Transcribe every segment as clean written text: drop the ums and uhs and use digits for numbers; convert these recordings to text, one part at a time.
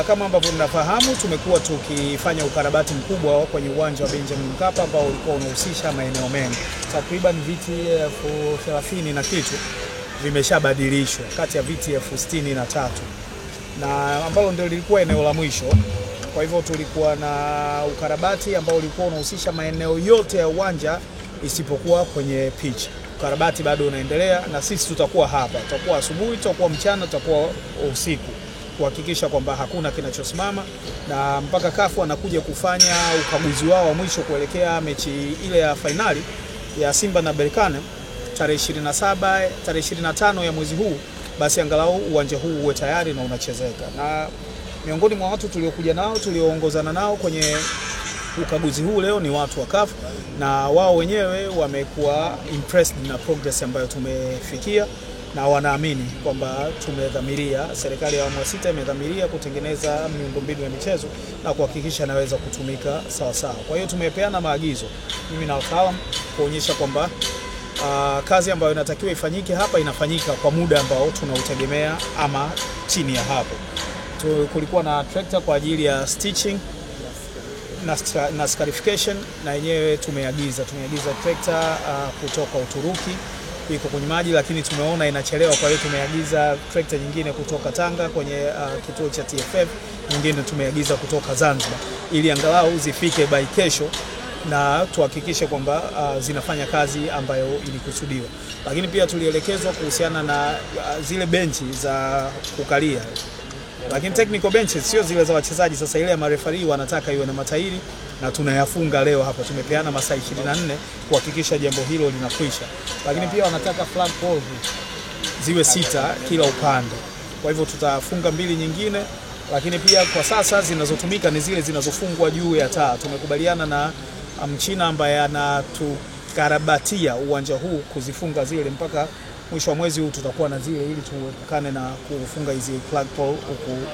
Kama ambavyo mnafahamu, tumekuwa tukifanya ukarabati mkubwa kwenye uwanja wa Benjamin Mkapa ambao ulikuwa unahusisha maeneo mengi. Takriban viti 30 na kitu vimeshabadilishwa kati ya viti 63 na ambalo ndio lilikuwa eneo la mwisho. Kwa hivyo tulikuwa na ukarabati ambao ulikuwa unahusisha maeneo yote ya uwanja isipokuwa kwenye pitch. Ukarabati bado unaendelea na sisi tutakuwa hapa. Tutakuwa asubuhi, tutakuwa mchana, tutakuwa usiku kuhakikisha kwamba hakuna kinachosimama, na mpaka CAF anakuja kufanya ukaguzi wao wa mwisho kuelekea mechi ile ya finali ya Simba na Berkane tarehe 25 ya mwezi huu, basi angalau uwanja huu uwe tayari na unachezeka. Na miongoni mwa watu tuliokuja nao, tulioongozana nao kwenye ukaguzi huu leo ni watu wa CAF, na wao wenyewe wamekuwa impressed na progress ambayo tumefikia, na wanaamini kwamba tumedhamiria, serikali ya awamu ya 6 imedhamiria kutengeneza miundombinu ya michezo na kuhakikisha inaweza kutumika sawa sawa. Kwa hiyo tumepeana maagizo mimi na wataalamu kuonyesha kwamba kazi ambayo inatakiwa ifanyike hapa inafanyika kwa muda ambao tunautegemea ama chini ya hapo. Kulikuwa na tractor kwa ajili ya stitching na scarification, na yenyewe tumeagiza tractor kutoka Uturuki, iko kwenye maji lakini tumeona inachelewa, kwa hiyo tumeagiza tractor nyingine kutoka Tanga kwenye kituo cha TFF, nyingine tumeagiza kutoka Zanzibar ili angalau zifike by kesho na tuhakikishe kwamba zinafanya kazi ambayo ilikusudiwa. Lakini pia tulielekezwa kuhusiana na zile benchi za kukalia, lakini technical benches sio zile za wachezaji. Sasa ile ya marefari wanataka iwe na matairi, na tunayafunga leo hapa. Tumepeana masaa 24 kuhakikisha jambo hilo linakwisha. Lakini pia wanataka flag poles ziwe 6 kila upande, kwa hivyo tutafunga 2 nyingine. Lakini pia kwa sasa zinazotumika ni zile zinazofungwa juu ya taa. Tumekubaliana na Mchina ambaye anatukarabatia uwanja huu kuzifunga zile mpaka mwisho wa mwezi huu tutakuwa na zile, ili tuepukane na kufunga hizi flag pole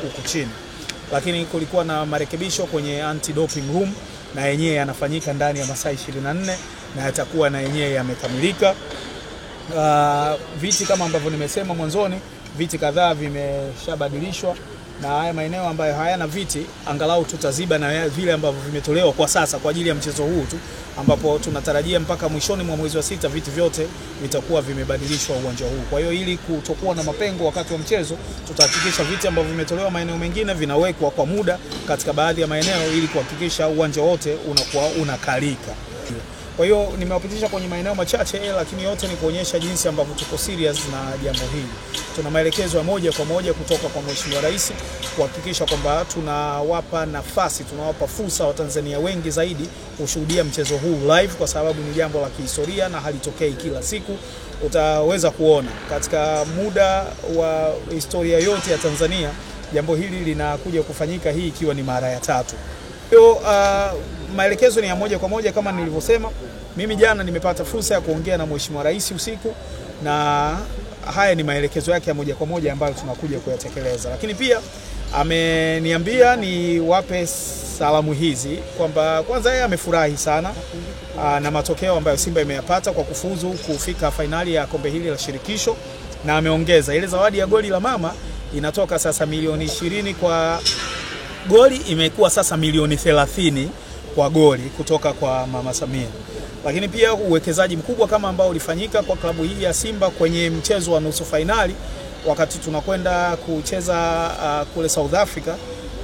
huku chini. Lakini kulikuwa na marekebisho kwenye anti-doping room, na yenyewe yanafanyika ndani ya masaa 24 na yatakuwa na yenyewe yamekamilika. Viti kama ambavyo nimesema mwanzoni, viti kadhaa vimeshabadilishwa, na haya maeneo ambayo hayana viti angalau tutaziba na vile ambavyo vimetolewa kwa sasa kwa ajili ya mchezo huu tu, ambapo tunatarajia mpaka mwishoni mwa mwezi wa 6 viti vyote vitakuwa vimebadilishwa uwanja huu. Kwa hiyo ili kutokuwa na mapengo wakati wa mchezo, tutahakikisha viti ambavyo vimetolewa maeneo mengine vinawekwa kwa muda katika baadhi ya maeneo ili kuhakikisha uwanja wote unakuwa unakalika. Kwa hiyo nimewapitisha kwenye maeneo machache, lakini yote ni kuonyesha jinsi ambavyo tuko serious na jambo hili. Tuna maelekezo ya moja kwa moja kutoka kwa Mheshimiwa Rais kuhakikisha kwamba tunawapa nafasi, tunawapa fursa wa Tanzania wengi zaidi kushuhudia mchezo huu live, kwa sababu ni jambo la kihistoria na halitokei kila siku. Utaweza kuona katika muda wa historia yote ya Tanzania jambo hili linakuja kufanyika, hii ikiwa ni mara ya 3. Hiyo maelekezo ni ya moja kwa moja kama nilivyosema. Mimi jana nimepata fursa ya kuongea na Mheshimiwa Rais usiku, na haya ni maelekezo yake ya moja kwa moja ambayo tunakuja kuyatekeleza. Lakini pia ameniambia ni wape salamu hizi kwamba kwanza yeye amefurahi sana na matokeo ambayo Simba imeyapata kwa kufuzu kufika finali ya kombe hili la shirikisho, na ameongeza ile zawadi ya goli la mama inatoka sasa milioni 20 kwa goli, imekuwa sasa milioni 30 kwa goli kutoka kwa Mama Samia. Lakini pia uwekezaji mkubwa kama ambao ulifanyika kwa klabu hii ya Simba kwenye mchezo wa nusu finali wakati tunakwenda kucheza kule South Africa,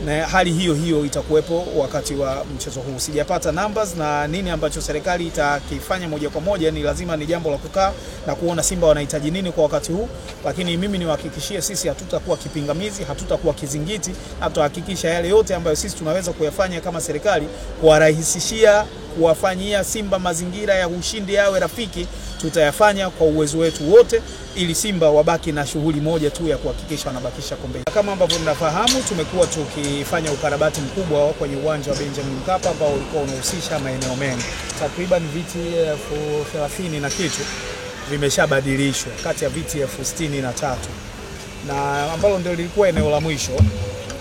na hali hiyo itakuwepo wakati wa mchezo huu. Sijapata numbers na nini ambacho serikali itakifanya moja kwa moja, ni lazima ni jambo la kukaa na kuona Simba wanahitaji nini kwa wakati huu, lakini mimi niwahakikishie sisi hatutakuwa kipingamizi, hatutakuwa kizingiti, na tutahakikisha yale yote ambayo sisi tunaweza kuyafanya kama serikali kuwarahisishia, kuwafanyia Simba mazingira ya ushindi yawe rafiki, tutayafanya kwa uwezo wetu wote ili Simba wabaki na shughuli moja tu ya kuhakikisha wanabakisha kombe. Kama ambavyo mnafahamu, tumekuwa tukifanya ukarabati mkubwa kwenye uwanja wa Benjamin Mkapa ambao ulikuwa unahusisha maeneo mengi. Takriban viti 30 na kitu vimeshabadilishwa kati ya viti 63 na ambalo ndio lilikuwa eneo la mwisho.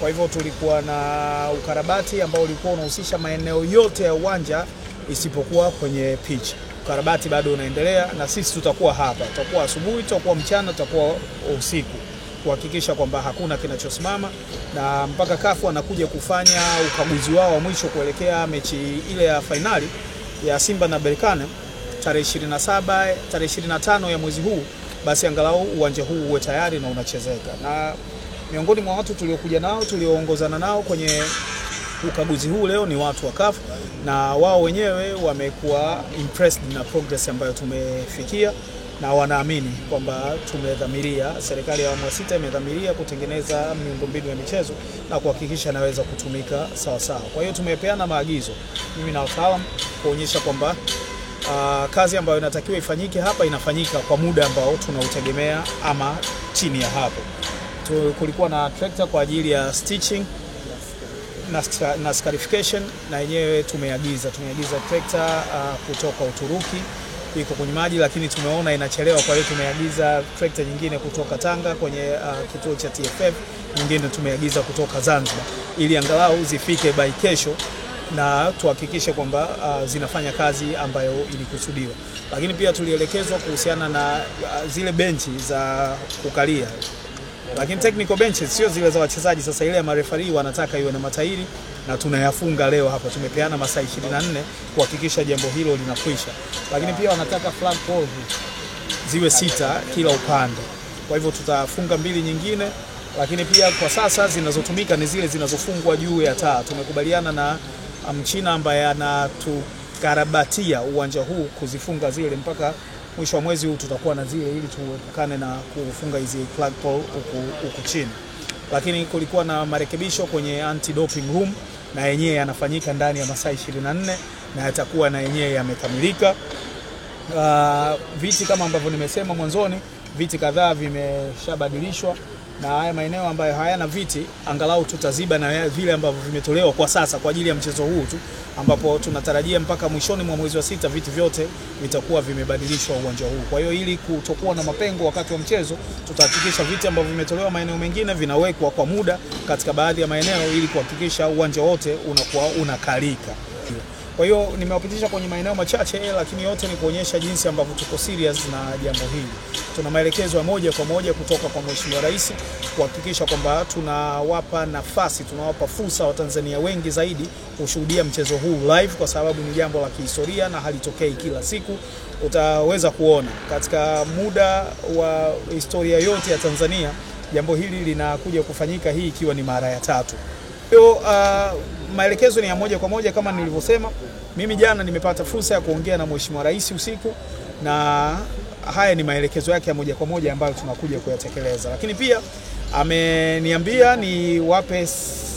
Kwa hivyo tulikuwa na ukarabati ambao ulikuwa unahusisha maeneo yote ya uwanja isipokuwa kwenye pitch. Ukarabati bado unaendelea na sisi tutakuwa hapa. Tutakuwa asubuhi, tutakuwa mchana, tutakuwa usiku kuhakikisha kwamba hakuna kinachosimama, na mpaka CAF anakuja kufanya ukaguzi wao wa mwisho kuelekea mechi ile ya finali ya Simba na Berkane tarehe 25 ya mwezi huu, basi angalau uwanja huu uwe tayari na unachezeka. Na miongoni mwa watu tuliokuja nao, tulioongozana nao kwenye ukaguzi huu leo ni watu wa CAF, na wao wenyewe wamekuwa impressed na progress ambayo tumefikia, na wanaamini kwamba tumedhamiria, serikali ya awamu ya 6 imedhamiria kutengeneza miundombinu ya michezo na kuhakikisha inaweza kutumika sawa sawa. Kwa hiyo tumepeana maagizo mimi na wataalamu kuonyesha kwamba kazi ambayo inatakiwa ifanyike hapa inafanyika kwa muda ambao tunautegemea ama chini ya hapo. Kulikuwa na tractor kwa ajili ya stitching na scarification, na yenyewe tumeagiza tractor kutoka Uturuki, iko kwenye maji lakini tumeona inachelewa, kwa hiyo tumeagiza tractor nyingine kutoka Tanga kwenye kituo cha TFF, nyingine tumeagiza kutoka Zanzibar ili angalau zifike by kesho na tuhakikishe kwamba zinafanya kazi ambayo ilikusudiwa. Lakini pia tulielekezwa kuhusiana na zile benchi za kukalia, lakini technical benches sio zile za wachezaji. Sasa ile ya marefari wanataka iwe na matairi, na tunayafunga leo hapa. Tumepeana masaa 24 kuhakikisha jambo hilo linakwisha. Lakini pia wanataka flag poles ziwe 6 kila upande, kwa hivyo tutafunga 2 nyingine. Lakini pia kwa sasa zinazotumika ni zile zinazofungwa juu ya taa. Tumekubaliana na Mchina ambaye anatukarabatia uwanja huu kuzifunga zile mpaka mwisho wa mwezi huu tutakuwa na zile, ili tuepukane na kufunga hizi flag pole huku chini. Lakini kulikuwa na marekebisho kwenye anti-doping room, na yenyewe yanafanyika ndani ya masaa 24 na yatakuwa na yenyewe yamekamilika. Viti kama ambavyo nimesema mwanzoni, viti kadhaa vimeshabadilishwa, na haya maeneo ambayo hayana viti angalau tutaziba na vile ambavyo vimetolewa kwa sasa kwa ajili ya mchezo huu tu, ambapo tunatarajia mpaka mwishoni mwa mwezi wa 6 viti vyote vitakuwa vimebadilishwa uwanja huu. Kwa hiyo ili kutokuwa na mapengo wakati wa mchezo, tutahakikisha viti ambavyo vimetolewa maeneo mengine vinawekwa kwa muda katika baadhi ya maeneo ili kuhakikisha uwanja wote unakuwa unakalika. Kwa hiyo nimewapitisha kwenye maeneo machache, lakini yote ni kuonyesha jinsi ambavyo tuko serious na jambo hili. Tuna maelekezo ya moja kwa moja kutoka kwa Mheshimiwa Rais kuhakikisha kwamba tunawapa nafasi, tunawapa fursa Watanzania wengi zaidi kushuhudia mchezo huu live, kwa sababu ni jambo la kihistoria na halitokei kila siku. Utaweza kuona katika muda wa historia yote ya Tanzania jambo hili linakuja kufanyika, hii ikiwa ni mara ya 3. Hiyo maelekezo ni ya moja kwa moja kama nilivyosema. Mimi jana nimepata fursa ya kuongea na Mheshimiwa Rais usiku, na haya ni maelekezo yake ya moja kwa moja ambayo tunakuja kuyatekeleza. Lakini pia ameniambia ni wape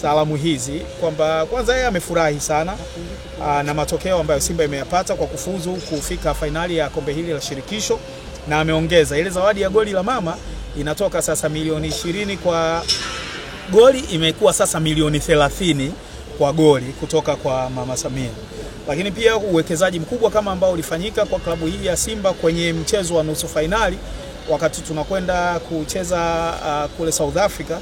salamu hizi kwamba kwanza yeye amefurahi sana na matokeo ambayo Simba imeyapata kwa kufuzu kufika finali ya kombe hili la shirikisho, na ameongeza ile zawadi ya goli la mama inatoka sasa milioni 20 kwa goli, imekuwa sasa milioni 30 kwa goli kutoka kwa Mama Samia. Lakini pia uwekezaji mkubwa kama ambao ulifanyika kwa klabu hii ya Simba kwenye mchezo wa nusu finali wakati tunakwenda kucheza kule South Africa,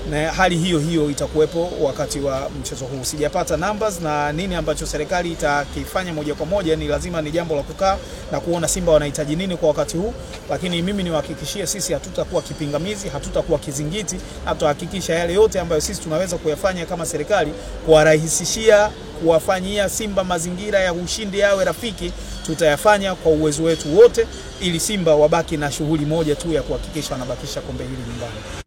na hali hiyo itakuwepo wakati wa mchezo huu. Sijapata numbers na nini ambacho serikali itakifanya moja kwa moja, ni lazima ni jambo la kukaa na kuona Simba wanahitaji nini kwa wakati huu, lakini mimi niwahakikishie sisi hatutakuwa kipingamizi, hatutakuwa kizingiti, tutahakikisha yale yote ambayo sisi tunaweza kuyafanya kama serikali kuwarahisishia, kuwafanyia Simba mazingira ya ushindi yawe rafiki, tutayafanya kwa uwezo wetu wote ili Simba wabaki na shughuli moja tu ya kuhakikisha wanabakisha kombe hili nyumbani.